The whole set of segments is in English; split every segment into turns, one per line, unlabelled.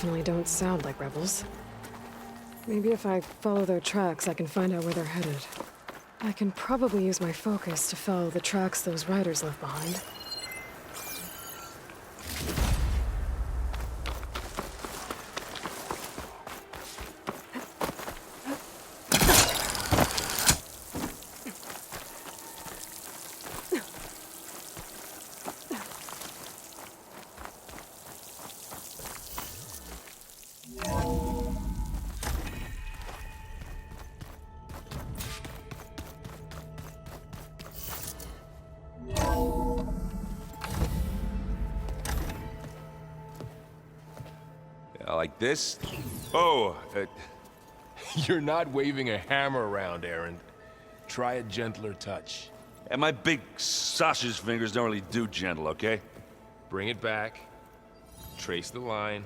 definitely don't sound like rebels. Maybe if I follow their tracks, I can find out where they're headed. I can probably use my focus to follow the tracks those riders left behind.
Like this? Oh,
You're not waving a hammer around, Aaron. Try a gentler touch.
and my big sausage fingers don't really do gentle, okay?
Bring it back. Trace the line.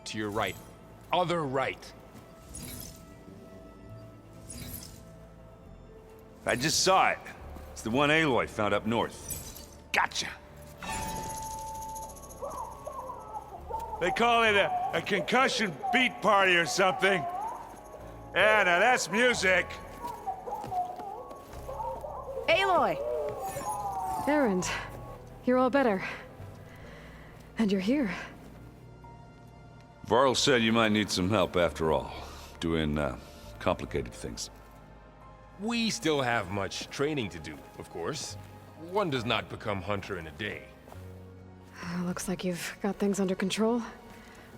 To your right. Other right.
I just saw it. It's the one Aloy found up north. Gotcha! They call it a concussion beat party or something. Yeah, now that's music.
Aloy!
Erend, you're all better. And you're here.
Varl said you might need some help after all, doing complicated things.
We still have much training to do, of course. One does not become hunter in a day.
Looks like you've got things under control.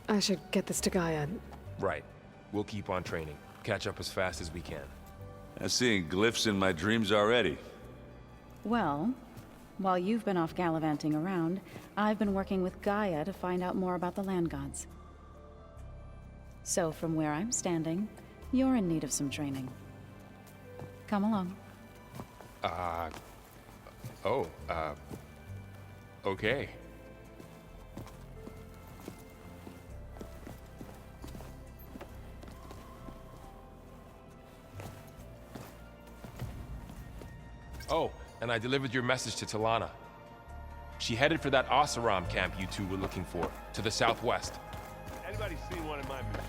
I should get this to Gaia.
Right. We'll keep on training. Catch up as fast as we can.
I'm seeing glyphs in my dreams already.
Well, while you've been off gallivanting around, I've been working with Gaia to find out more about the land gods. So from where I'm standing, you're in need of some training. Come along.
Okay. Oh, and I delivered your message to Talana. She headed for that Oseram camp you two were looking for, to the southwest.
Anybody seen one of my machines?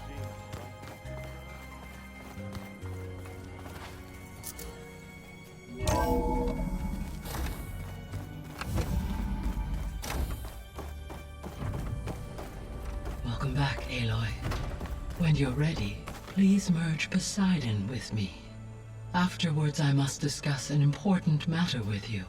Welcome back, Aloy. When you're ready, please merge Poseidon with me. Afterwards, I must discuss an important matter with you.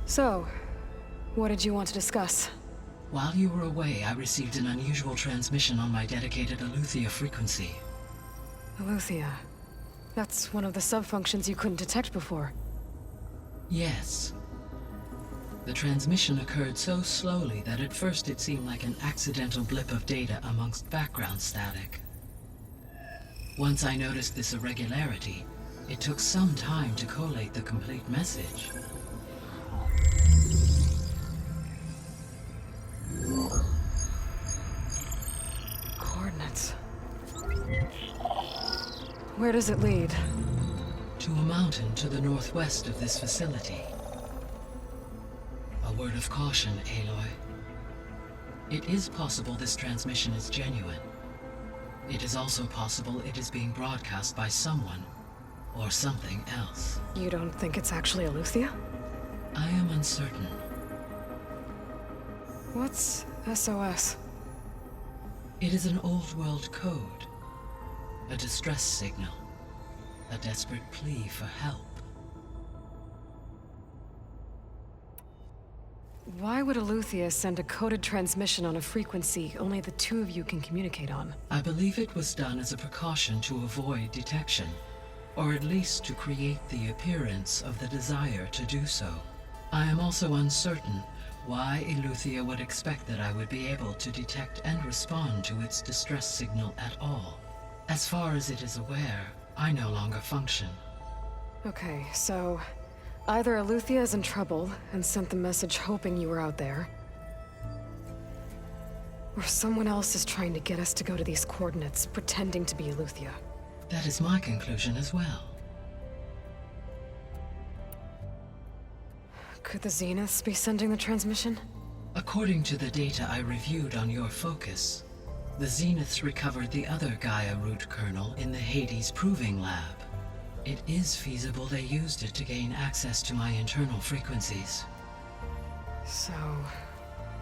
So, what did you want to discuss?
While you were away, I received an unusual transmission on my dedicated Eleuthia frequency.
Eleuthia. That's one of the sub-functions you couldn't detect before.
Yes. The transmission occurred so slowly that at first it seemed like an accidental blip of data amongst background static. Once I noticed this irregularity, it took some time to collate the complete message.
Coordinates. Where does it lead?
To a mountain to the northwest of this facility. A word of caution, Aloy. It is possible this transmission is genuine. It is also possible it is being broadcast by someone or something else.
You don't think it's actually Eleuthia?
I am uncertain.
What's SOS?
It is an old world code. A distress signal. A desperate plea for help.
Why would Eleuthia send a coded transmission on a frequency only the two of you can communicate on?
I believe it was done as a precaution to avoid detection, or at least to create the appearance of the desire to do so. I am also uncertain why Eleuthia would expect that I would be able to detect and respond to its distress signal at all. As far as it is aware, I no longer function.
Okay, so either Eleuthia is in trouble and sent the message hoping you were out there, or someone else is trying to get us to go to these coordinates, pretending to be Eleuthia.
That is my conclusion as well.
Could the Zeniths be sending the transmission?
According to the data I reviewed on your focus, the Zeniths recovered the other Gaia root kernel in the Hades Proving Lab. It is feasible they used it to gain access to my internal frequencies.
So,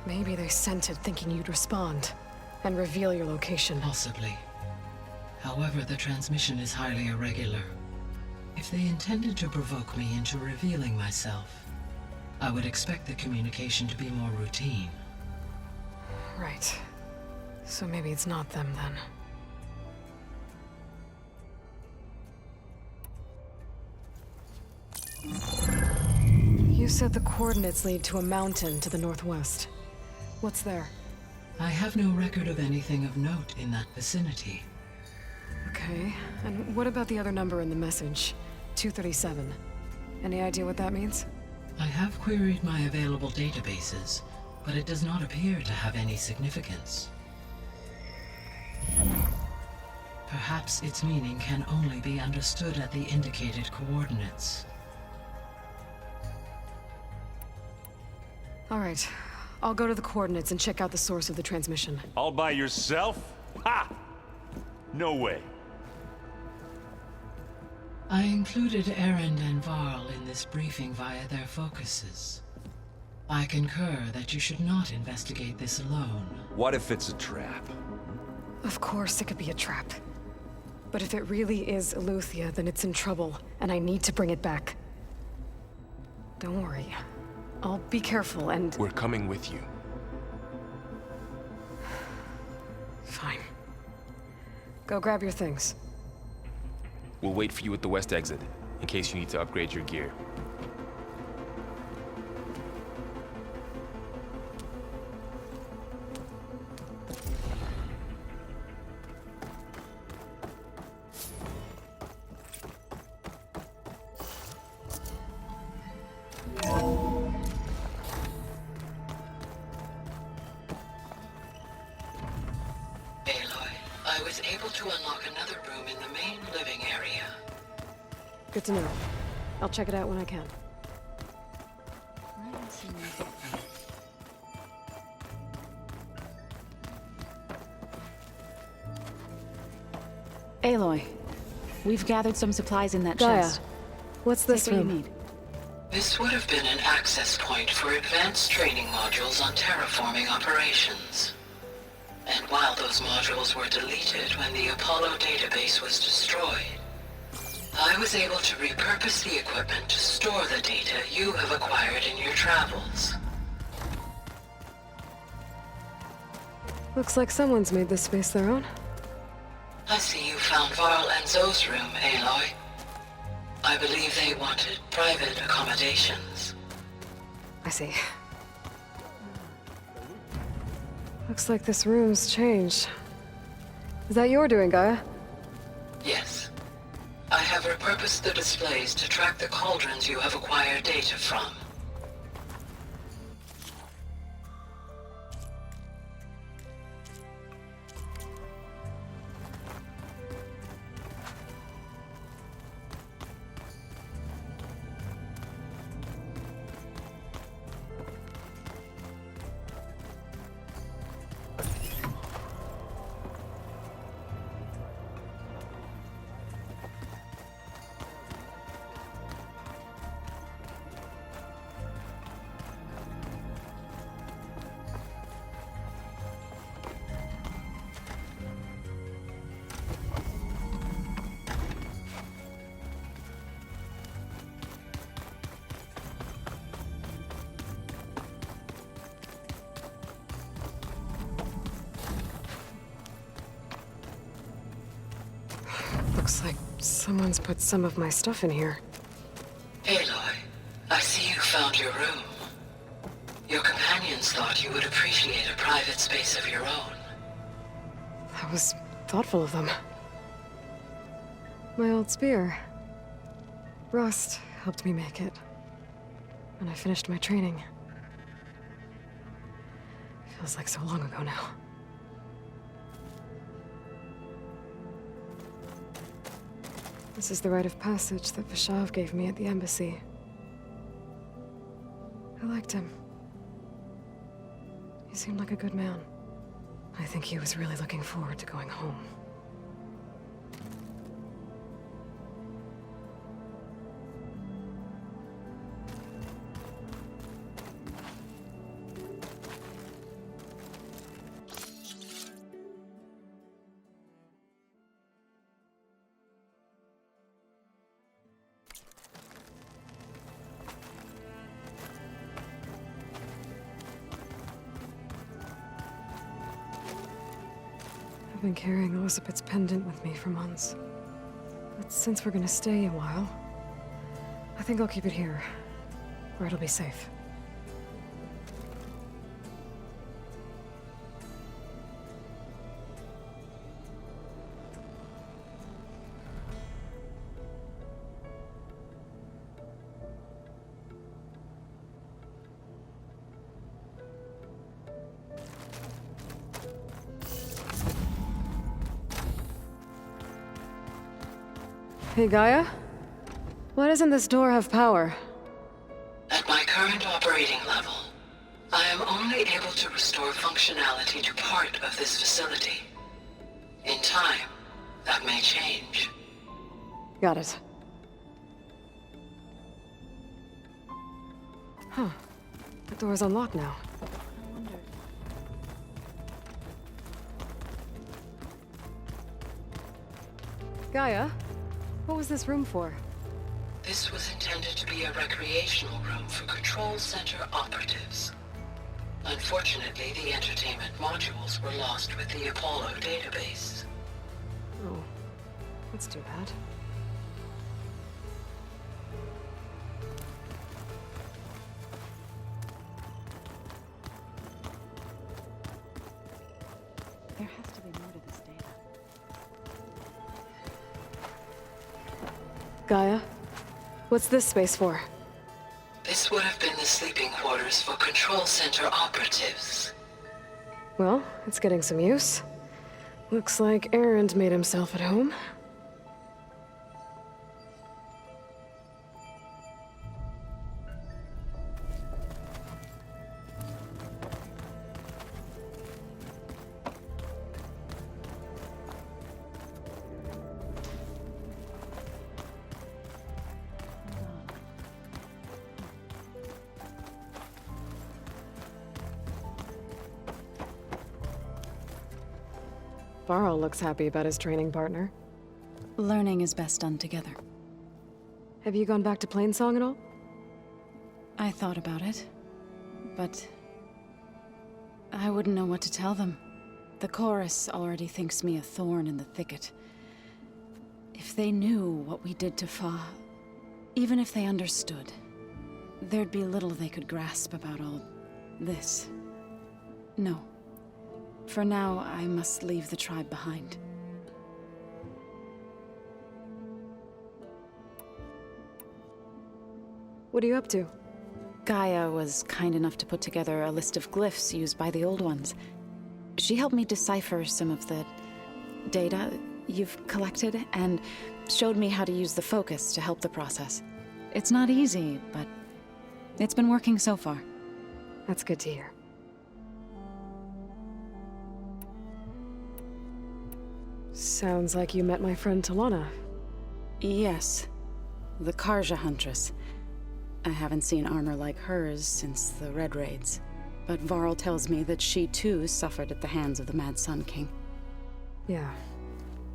maybe they sent it thinking you'd respond and reveal your location.
Possibly. However, the transmission is highly irregular. If they intended to provoke me into revealing myself, I would expect the communication to be more routine.
Right. So maybe it's not them then. You said the coordinates lead to a mountain to the northwest. What's there?
I have no record of anything of note in that vicinity.
Okay, and what about the other number in the message? 237. Any idea what that means?
I have queried my available databases, but it does not appear to have any significance. Perhaps its meaning can only be understood at the indicated coordinates.
All right, I'll go to the coordinates and check out the source of the transmission.
All by yourself? Ha! No way.
I included Erend and Varl in this briefing via their focuses. I concur that you should not investigate this alone.
What if it's a trap?
Of course it could be a trap. But if it really is Eleuthia, then it's in trouble, and I need to bring it back. Don't worry. I'll be careful and...
We're coming with you.
Fine. Go grab your things.
We'll wait for you at the west exit, in case you need to upgrade your gear.
Aloy, I was able to unlock another room in the main living area.
Good to know. I'll check it out when I can.
Aloy, we've gathered some supplies in that
Gaia,
chest.
what's this
Take what you
room?
need.
This would have been an access point for advanced training modules on terraforming operations. And while those modules were deleted when the Apollo database was destroyed, I was able to repurpose the equipment to store the data you have acquired in your travels.
Looks like someone's made this space their own.
I see you found Varl and Zoe's room, Aloy. I believe they wanted private accommodations.
I see. Looks like this room's changed. Is that your doing, Gaia?
Yes. I have repurposed the displays to track the cauldrons you have acquired data from. Looks like someone's put some of my stuff in here. Aloy, I see you found your room. Your companions thought you would appreciate a private space of your own.
That was thoughtful of them. My old spear. Rust helped me make it. And I finished my training. Feels like so long ago now. This is the rite of passage that Vashav gave me at the embassy. I liked him. He seemed like a good man. I think he was really looking forward to going home. I've been carrying Elizabeth's pendant with me for months. But since we're gonna stay a while, I think I'll keep it here, where it'll be safe. Hey, Gaia? Why doesn't this door have power?
At my current operating level, I am only able to restore functionality to part of this facility. In time, that may change.
Got it. Huh. The door's unlocked now. Gaia? What was this room for?
This was intended to be a recreational room for Control Center operatives. Unfortunately, the entertainment modules were lost with the Apollo database.
Oh, that's too bad.
There has to be more to this data.
Gaia? What's this space for?
This would have been the sleeping quarters for Control Center operatives.
Well, it's getting some use. Looks like Erend made himself at home. Varl looks happy about his training partner.
Learning is best done together.
Have you gone back to Plainsong at all?
I thought about it, but I wouldn't know what to tell them. The chorus already thinks me a thorn in the thicket. If they knew what we did to Fa, even if they understood, there'd be little they could grasp about all this. No. For now, I must leave the tribe behind.
What are you up to?
Gaia was kind enough to put together a list of glyphs used by the Old Ones. She helped me decipher some of the data you've collected, and showed me how to use the focus to help the process. It's not easy, but it's been working so far.
That's good to hear. Sounds like you met my friend Talana.
Yes. The Karja Huntress. I haven't seen armor like hers since the Red Raids. But Varl tells me that she too suffered at the hands of the Mad Sun King.
Yeah.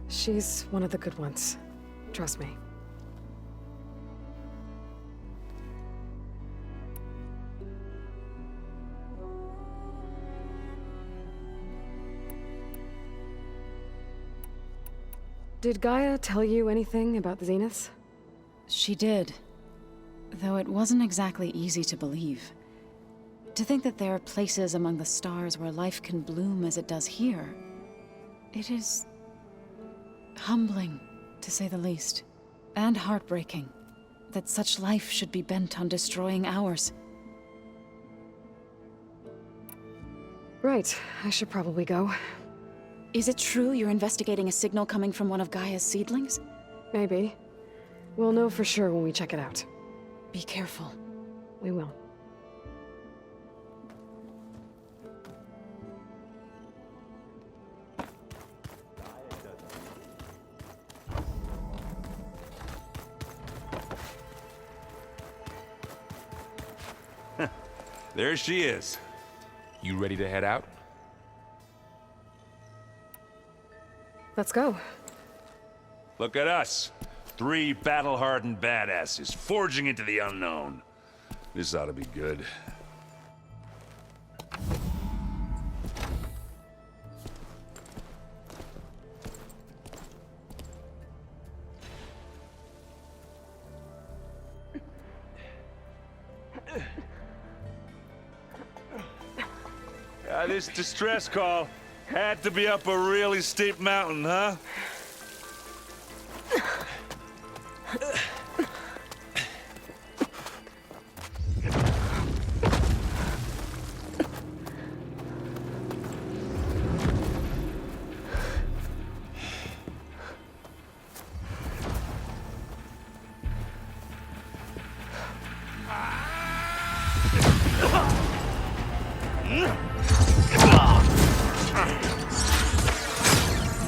She's one of the good ones. Trust me. Did Gaia tell you anything about the Zeniths?
She did. Though it wasn't exactly easy to believe. To think that there are places among the stars where life can bloom as it does here. It is humbling, to say the least. And heartbreaking. that such life should be bent on destroying ours.
Right, I should probably go.
Is it true you're investigating a signal coming from one of Gaia's seedlings?
Maybe. We'll know for sure when we check it out.
Be careful.
We will.
There she is.
You ready to head out?
Let's go.
Look at us. 3 battle-hardened badasses forging into the unknown. This ought to be good. This distress call had to be up a really steep mountain, huh?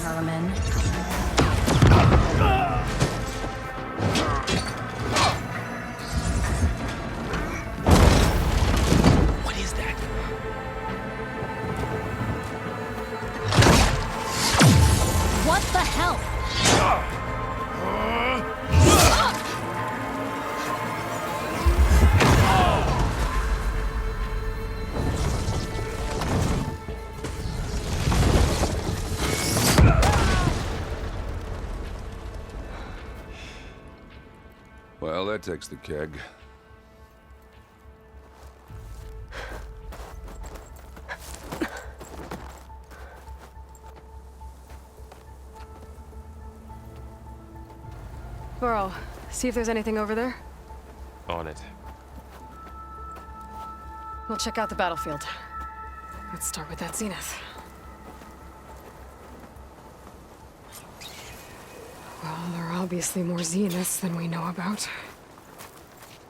Merman.
What is that?
What the hell?
Well, that takes the keg.
Burrow, see if there's anything over there.
On it.
We'll check out the battlefield. Let's start with that Zenith. Well, there are obviously more Zeniths than we know about.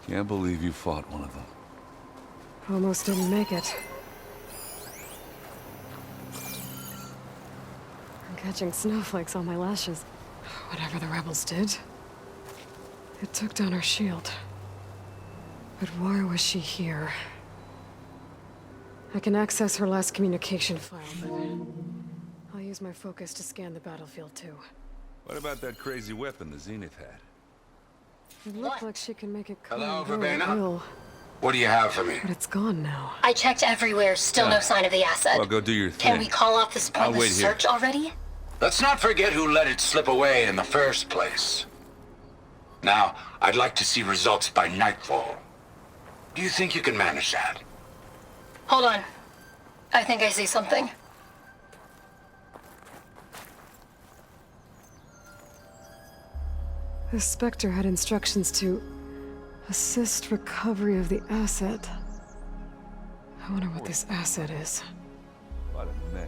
Can't believe you fought one of them.
Almost didn't make it. I'm catching snowflakes on my lashes. Whatever the rebels did, it took down our shield. But why was she here? I can access her last communication file, but I'll use my focus to scan the battlefield too.
What about that crazy weapon the Zenith had?
It looked like she can make it come
Hello,
and go at
Verbena?
will,
What do you have for me?
but it's gone now.
I checked everywhere, still no sign of the asset.
Well, go do your thing.
Can we call off this
I'll wait
pointless
here.
search already?
Let's not forget who let it slip away in the first place. Now, I'd like to see results by nightfall. Do you think you can manage that?
Hold on. I think I see something.
The Spectre had instructions to assist recovery of the asset. I wonder what this asset is.
What a mess.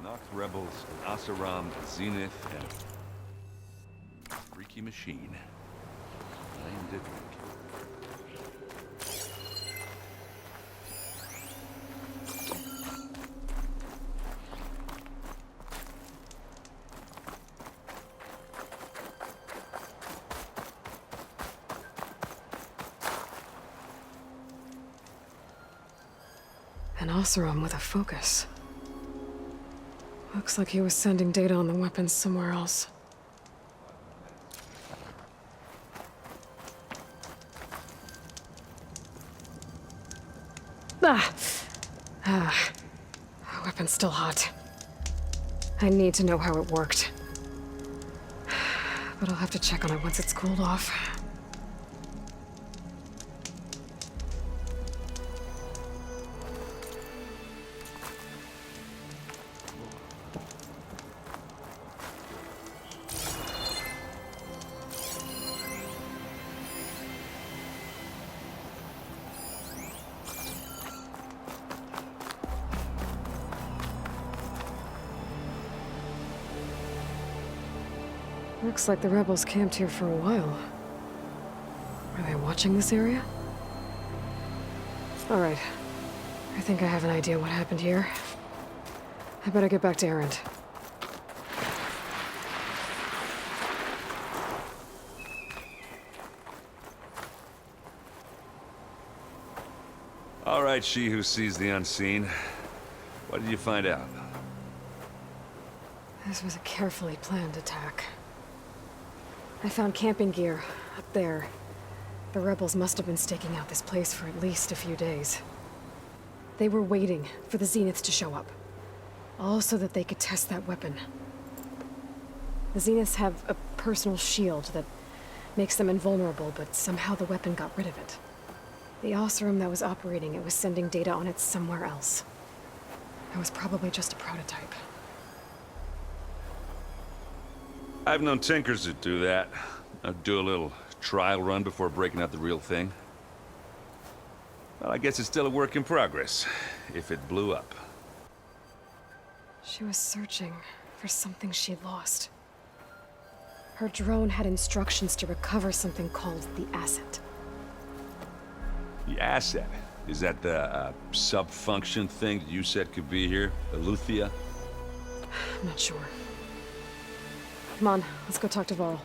Nox rebels, Asaram, Zenith, and freaky machine. Named it.
An Oseram with a focus. Looks like he was sending data on the weapons somewhere else. Weapon's still hot. I need to know how it worked. But I'll have to check on it once it's cooled off. Looks like the rebels camped here for a while. Are they watching this area? All right. I think I have an idea what happened here. I better get back to Erend.
All right, she who sees the unseen. What did you find out?
This was a carefully planned attack. I found camping gear up there. The rebels must have been staking out this place for at least a few days. They were waiting for the Zeniths to show up. All so that they could test that weapon. The Zeniths have a personal shield that makes them invulnerable, but somehow the weapon got rid of it. The Oseram that was operating it was sending data on it somewhere else. It was probably just a prototype.
I've known tinkers that do that. Do a little trial run before breaking out the real thing. Well, I guess it's still a work in progress, if it blew up.
She was searching for something she lost. Her drone had instructions to recover something called the Asset.
The Asset? Is that the sub-function thing that you said could be here? Eleuthia?
I'm not sure. Come on, let's go talk to Varl.